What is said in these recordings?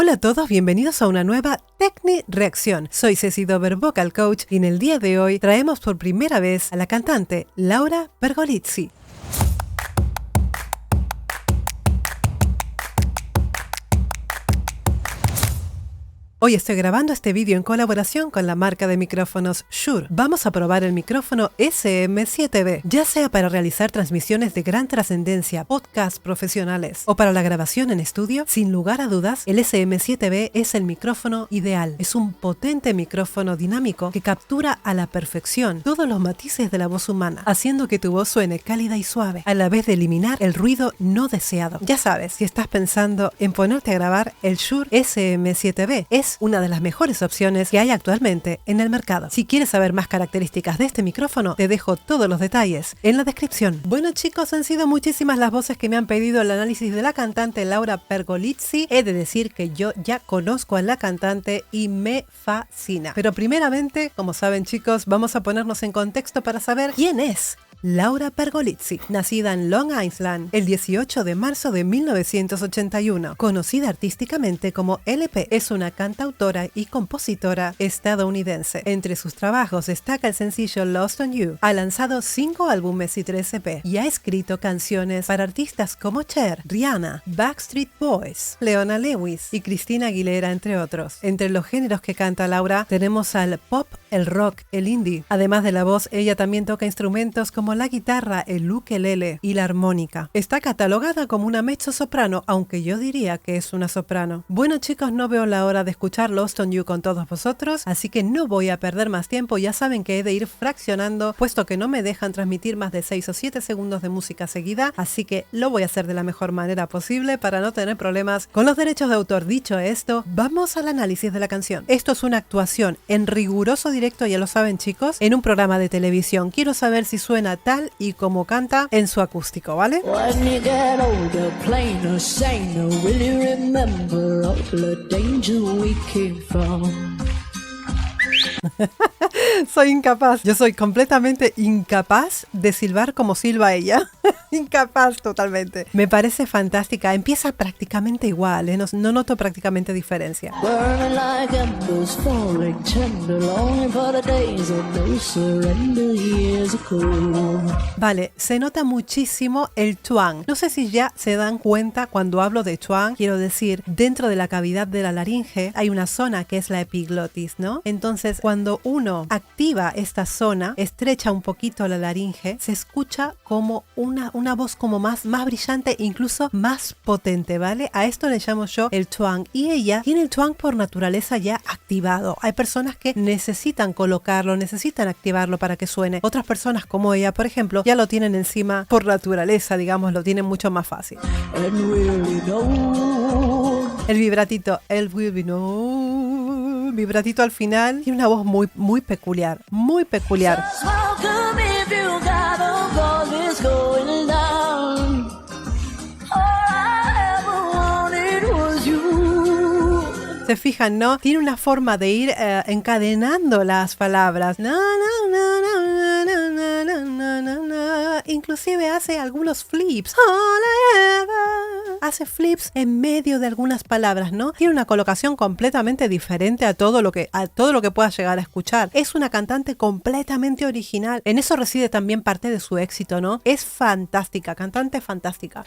Hola a todos, bienvenidos a una nueva Tecni Reacción. Soy Ceci Dover, Vocal Coach, y en el día de hoy traemos por primera vez a la cantante Laura Pergolizzi. Hoy estoy grabando este vídeo en colaboración con la marca de micrófonos Shure. Vamos a probar el micrófono SM7B, ya sea para realizar transmisiones de gran trascendencia, podcasts profesionales o para la grabación en estudio. Sin lugar a dudas, el SM7B es el micrófono ideal. Es un potente micrófono dinámico que captura a la perfección todos los matices de la voz humana, haciendo que tu voz suene cálida y suave, a la vez de eliminar el ruido no deseado. Ya sabes, si estás pensando en ponerte a grabar, el Shure SM7B es una de las mejores opciones que hay actualmente en el mercado. Si quieres saber más características de este micrófono, te dejo todos los detalles en la descripción. Bueno chicos, han sido muchísimas las voces que me han pedido el análisis de la cantante Laura Pergolizzi. He de decir que yo ya conozco a la cantante y me fascina. Pero primeramente, como saben chicos, vamos a ponernos en contexto para saber quién es Laura Pergolizzi, nacida en Long Island el 18 de marzo de 1981, conocida artísticamente como LP, es una cantautora y compositora estadounidense. Entre sus trabajos destaca el sencillo Lost on You. Ha lanzado 5 álbumes y 3 EP y ha escrito canciones para artistas como Cher, Rihanna, Backstreet Boys, Leona Lewis y Christina Aguilera, entre otros. Entre los géneros que canta Laura tenemos al pop, el rock, el indie. Además de la voz, ella también toca instrumentos como la guitarra, el ukelele y la armónica. Está catalogada como una mezzosoprano, aunque yo diría que es una soprano. Bueno chicos, no veo la hora de escuchar Lost on You con todos vosotros, así que no voy a perder más tiempo. Ya saben que he de ir fraccionando, puesto que no me dejan transmitir más de 6 o 7 segundos de música seguida, así que lo voy a hacer de la mejor manera posible para no tener problemas con los derechos de autor. Dicho esto, vamos al análisis de la canción. Esto es una actuación en riguroso directo, ya lo saben chicos, en un programa de televisión. Quiero saber si suena tal y como canta en su acústico, ¿vale? Soy incapaz, yo soy completamente incapaz de silbar como silba ella. Incapaz totalmente. Me parece fantástica, empieza prácticamente igual, ¿eh? No noto prácticamente diferencia. Vale, se nota muchísimo el twang. No sé si ya se dan cuenta cuando hablo de twang, quiero decir, dentro de la cavidad de la laringe hay una zona que es la epiglotis, ¿no? Entonces, cuando uno activa esta zona, estrecha un poquito la laringe, se escucha como una voz como más brillante, incluso más potente, ¿vale? A esto le llamo yo el twang, y ella tiene el twang por naturaleza ya activado. Hay personas que necesitan colocarlo, necesitan activarlo para que suene. Otras personas como ella, por ejemplo, ya lo tienen encima por naturaleza, digamos, lo tienen mucho más fácil. El vibratito, vibratito al final, y una voz muy peculiar, muy peculiar. Se fijan, ¿no? Tiene una forma de ir encadenando las palabras. Inclusive hace algunos flips. Hace flips en medio de algunas palabras, ¿no? Tiene una colocación completamente diferente a todo lo que puedas llegar a escuchar. Es una cantante completamente original. En eso reside también parte de su éxito, ¿no? Es fantástica, cantante fantástica.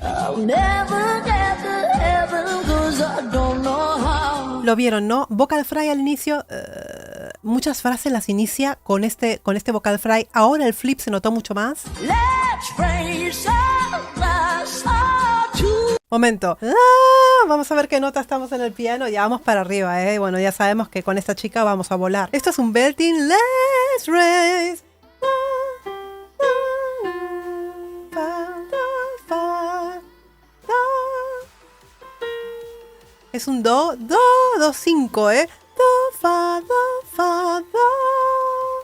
Lo vieron, ¿no? Vocal fry al inicio, muchas frases las inicia con este vocal fry. Ahora el flip se notó mucho más. Momento. Vamos a ver qué nota estamos en el piano. Ya vamos para arriba, ¿eh? Bueno, ya sabemos que con esta chica vamos a volar. Esto es un belting. Let's raise. Es un do, 5, ¿eh? Do, fa,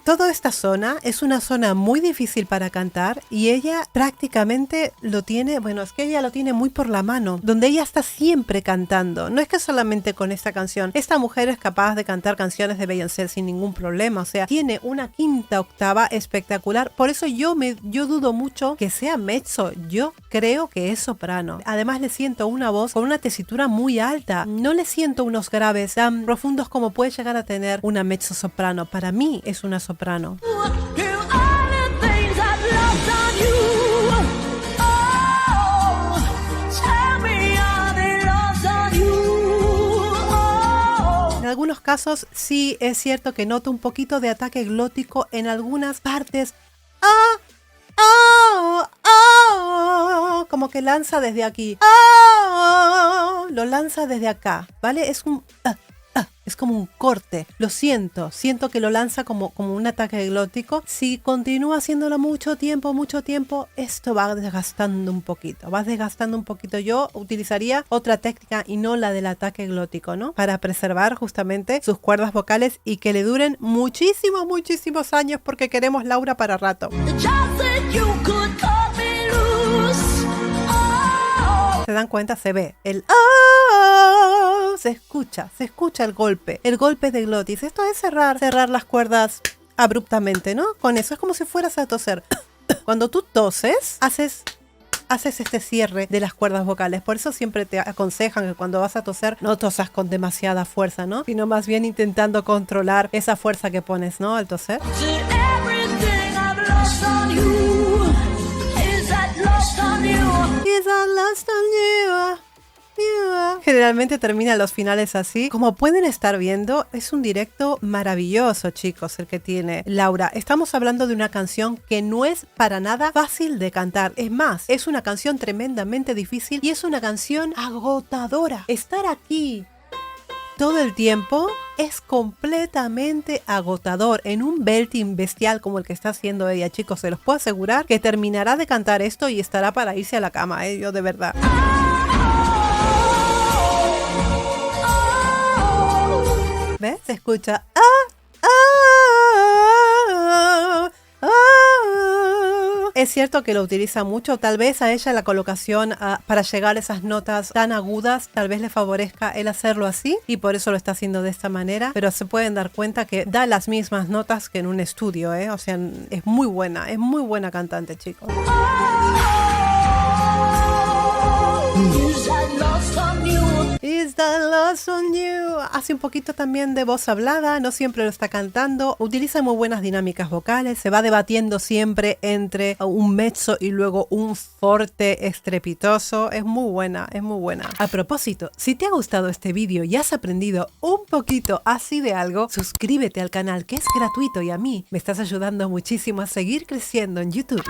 do, toda esta zona es una zona muy difícil para cantar y ella prácticamente lo tiene, bueno, es que ella lo tiene muy por la mano, donde ella está siempre cantando. No es que solamente con esta canción, esta mujer es capaz de cantar canciones de Beyoncé sin ningún problema, o sea, tiene una quinta octava espectacular, por eso yo dudo mucho que sea mezzo, yo creo que es soprano. Además le siento una voz con una tesitura muy alta, no le siento unos graves tan profundos como puede llegar a tener una mezzo soprano. Para mí es una soprano. En algunos casos sí es cierto que noto un poquito de ataque glótico en algunas partes. Como que lanza desde aquí. Lo lanza desde acá, ¿vale? Es como un corte. Lo siento que lo lanza como un ataque glótico. Si continúa haciéndolo mucho tiempo, esto va desgastando un poquito. Yo utilizaría otra técnica y no la del ataque glótico, ¿no? Para preservar justamente sus cuerdas vocales y que le duren muchísimos años, porque queremos Laura para rato. ¿Se dan cuenta? Se ve el se escucha el golpe de glotis. Esto es cerrar las cuerdas abruptamente, ¿no? Con eso es como si fueras a toser. Cuando tú toses, haces este cierre de las cuerdas vocales. Por eso siempre te aconsejan que cuando vas a toser no tosas con demasiada fuerza, ¿no? Sino más bien intentando controlar esa fuerza que pones, ¿no? Al toser. Generalmente termina los finales así. Como pueden estar viendo, es un directo maravilloso, chicos, el que tiene Laura. Estamos hablando de una canción que no es para nada fácil de cantar. Es más, es una canción tremendamente difícil y es una canción agotadora. Estar aquí todo el tiempo es completamente agotador. En un belting bestial como el que está haciendo ella, chicos, se los puedo asegurar que terminará de cantar esto y estará para irse a la cama, yo de verdad. ¿Ves? Se escucha. Es cierto que lo utiliza mucho. Tal vez a ella la colocación para llegar a esas notas tan agudas, tal vez le favorezca el hacerlo así y por eso lo está haciendo de esta manera. Pero se pueden dar cuenta que da las mismas notas que en un estudio, ¿eh? O sea, es muy buena cantante, chicos. Is that lost on you? Hace un poquito también de voz hablada, no siempre lo está cantando. Utiliza muy buenas dinámicas vocales, se va debatiendo siempre entre un mezzo y luego un forte estrepitoso. Es muy buena. A propósito, si te ha gustado este vídeo y has aprendido un poquito así de algo, suscríbete al canal, que es gratuito, y a mí me estás ayudando muchísimo a seguir creciendo en YouTube.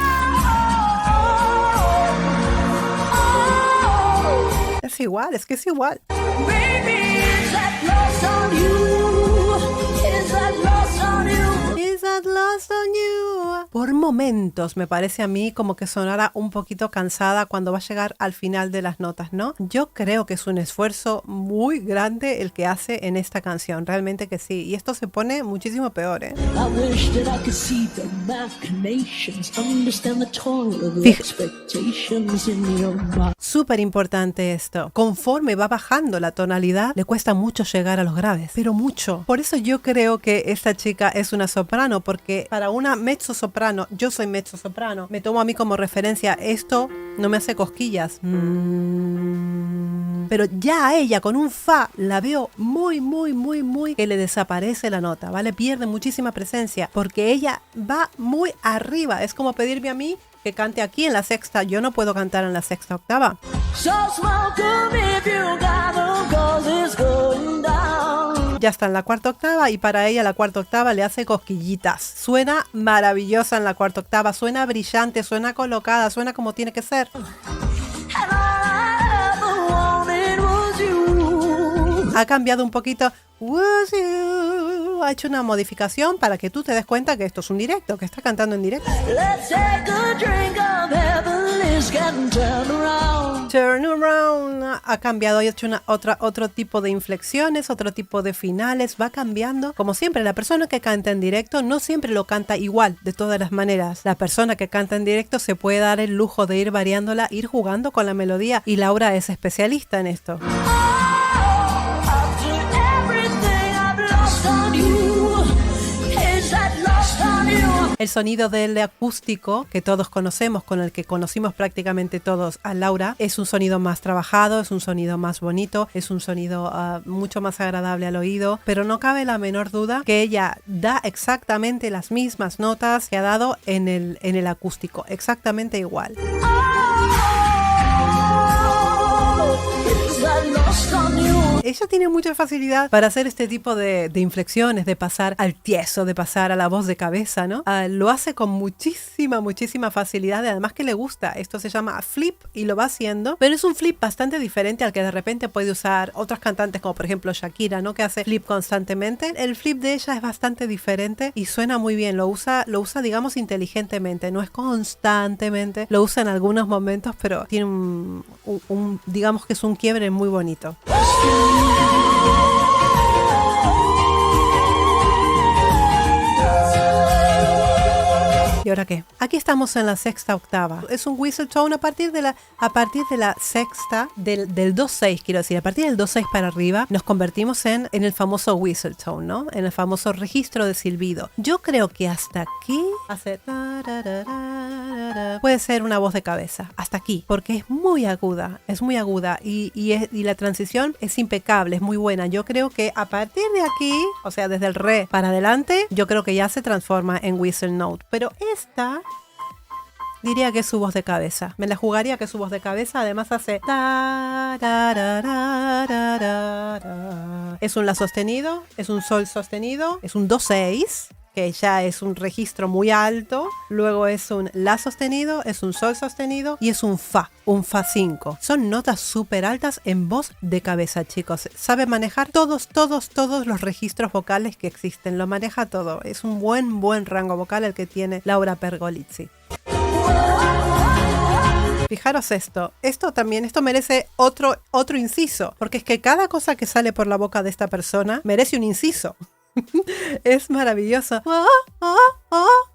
Es igual, es que es igual. Baby, is that lost on you? Is that lost on you? Is that lost on you? Por momentos me parece a mí como que sonara un poquito cansada cuando va a llegar al final de las notas, ¿no? Yo creo que es un esfuerzo muy grande el que hace en esta canción, realmente que sí. Y esto se pone muchísimo peor, ¿eh? Súper importante esto. Conforme va bajando la tonalidad, le cuesta mucho llegar a los graves, pero mucho. Por eso yo creo que esta chica es una soprano, porque para una mezzo soprano, yo soy mezzo soprano, me tomo a mí como referencia, esto no me hace cosquillas. Pero ya a ella con un fa la veo muy que le desaparece la nota, ¿vale? Pierde muchísima presencia porque ella va muy arriba. Es como pedirme a mí que cante aquí en la sexta. Yo no puedo cantar en la sexta octava. Ya está en la cuarta octava y para ella la cuarta octava le hace cosquillitas. Suena maravillosa en la cuarta octava, suena brillante, suena colocada, suena como tiene que ser. Ha cambiado un poquito. Was you. ha hecho una modificación para que tú te des cuenta que esto es un directo, que está cantando en directo. Let's take a drink of heaven, it's getting turned around. Turn around ha cambiado, ha hecho otro tipo de inflexiones, otro tipo de finales, va cambiando. Como siempre, la persona que canta en directo no siempre lo canta igual, de todas las maneras. La persona que canta en directo se puede dar el lujo de ir variándola, ir jugando con la melodía, y Laura es especialista en esto. El sonido del acústico que todos conocemos, con el que conocimos prácticamente todos a Laura, es un sonido más trabajado, es un sonido más bonito, es un sonido mucho más agradable al oído, pero no cabe la menor duda que ella da exactamente las mismas notas que ha dado en el acústico, exactamente igual. Ella tiene mucha facilidad para hacer este tipo de inflexiones, de pasar al tieso, de pasar a la voz de cabeza, ¿no? Lo hace con muchísima facilidad, y además que le gusta. Esto se llama flip y lo va haciendo, pero es un flip bastante diferente al que de repente puede usar otros cantantes, como por ejemplo Shakira, ¿no? Que hace flip constantemente. El flip de ella es bastante diferente y suena muy bien. Lo usa digamos inteligentemente, no es constantemente. Lo usa en algunos momentos, pero tiene un digamos que es un quiebre muy bonito. ¿Y ahora qué? Aquí estamos en la sexta octava. Es un whistle tone a partir de la sexta, del 2/6, quiero decir, a partir del 2/6 para arriba, nos convertimos en el famoso whistle tone, ¿no? En el famoso registro de silbido. Yo creo que hasta aquí puede ser una voz de cabeza, hasta aquí, porque es muy aguda y la transición es impecable, es muy buena. Yo creo que a partir de aquí, o sea, desde el re para adelante, yo creo que ya se transforma en whistle note, pero esta diría que es su voz de cabeza. Me la jugaría que es su voz de cabeza. Además hace es un la sostenido, es un sol sostenido, es un 2/6, que ya es un registro muy alto. Luego es un la sostenido, es un sol sostenido y es un fa 5. Son notas súper altas en voz de cabeza, chicos. Sabe manejar todos los registros vocales que existen. Lo maneja todo. Es un buen rango vocal el que tiene Laura Pergolizzi. Fijaros esto merece otro inciso, porque es que cada cosa que sale por la boca de esta persona merece un inciso. Es maravilloso.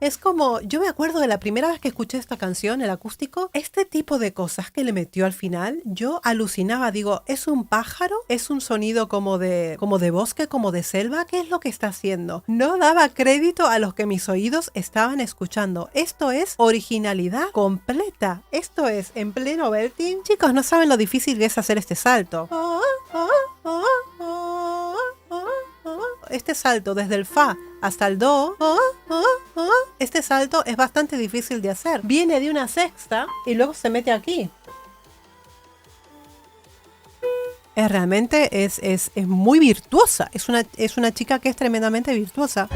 Es como, yo me acuerdo de la primera vez que escuché esta canción, el acústico, este tipo de cosas que le metió al final, yo alucinaba. Digo, ¿es un pájaro? ¿Es un sonido como de bosque, como de selva? ¿Qué es lo que está haciendo? No daba crédito a los que mis oídos estaban escuchando. Esto es originalidad completa. Esto es en pleno belting. Chicos, no saben lo difícil que es hacer este salto. Este salto desde el fa hasta el do, este salto es bastante difícil de hacer. Viene de una sexta y luego se mete aquí. Realmente es muy virtuosa. Es una chica que es tremendamente virtuosa.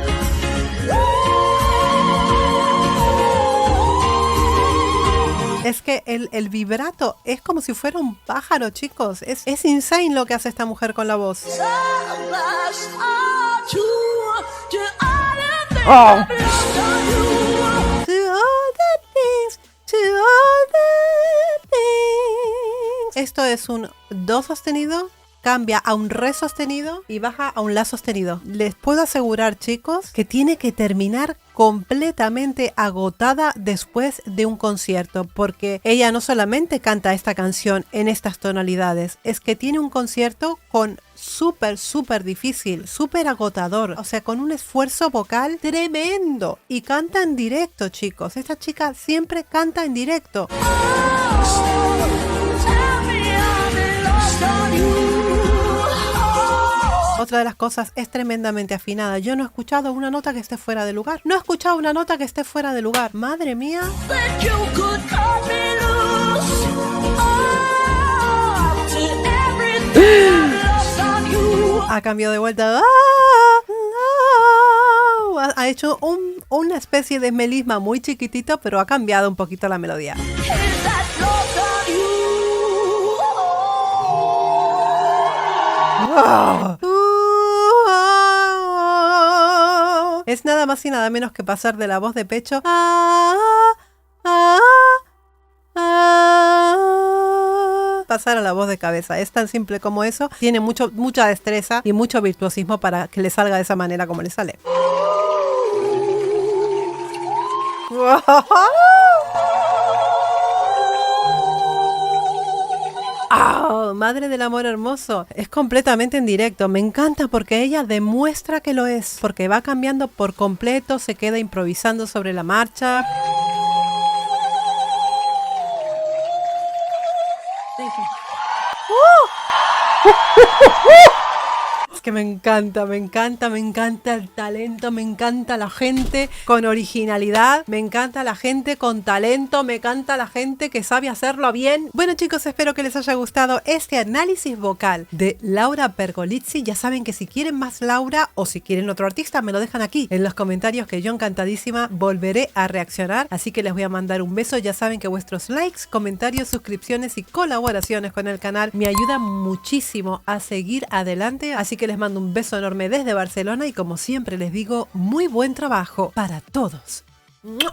Es que el vibrato es como si fuera un pájaro, chicos. Es insane lo que hace esta mujer con la voz. Oh. Esto es un do sostenido, cambia a un re sostenido y baja a un la sostenido. Les puedo asegurar, chicos, que tiene que terminar completamente agotada después de un concierto, porque ella no solamente canta esta canción en estas tonalidades, es que tiene un concierto con súper difícil, súper agotador, o sea, con un esfuerzo vocal tremendo, y canta en directo, chicos. Esta chica siempre canta en directo. Otra de las cosas, es tremendamente afinada. Yo no he escuchado una nota que esté fuera de lugar. No he escuchado una nota que esté fuera de lugar. Madre mía. Ha cambiado de vuelta. Ha hecho una especie de melisma muy chiquitito, pero ha cambiado un poquito la melodía. Es nada más y nada menos que pasar de la voz de pecho pasar a la voz de cabeza. Es tan simple como eso. Tiene mucha destreza y mucho virtuosismo para que le salga de esa manera como le sale. ¡Oh! Madre del amor hermoso. Es completamente en directo. Me encanta porque ella demuestra que lo es. Porque va cambiando por completo, se queda improvisando sobre la marcha. Es que me encanta el talento, me encanta la gente con originalidad, me encanta la gente con talento, me encanta la gente que sabe hacerlo bien. Bueno chicos, espero que les haya gustado este análisis vocal de Laura Pergolizzi. Ya saben que si quieren más Laura o si quieren otro artista, me lo dejan aquí en los comentarios, que yo encantadísima volveré a reaccionar. Así que les voy a mandar un beso. Ya saben que vuestros likes, comentarios, suscripciones y colaboraciones con el canal me ayudan muchísimo a seguir adelante. Así que les mando un beso enorme desde Barcelona y como siempre les digo, muy buen trabajo para todos. ¡Mua!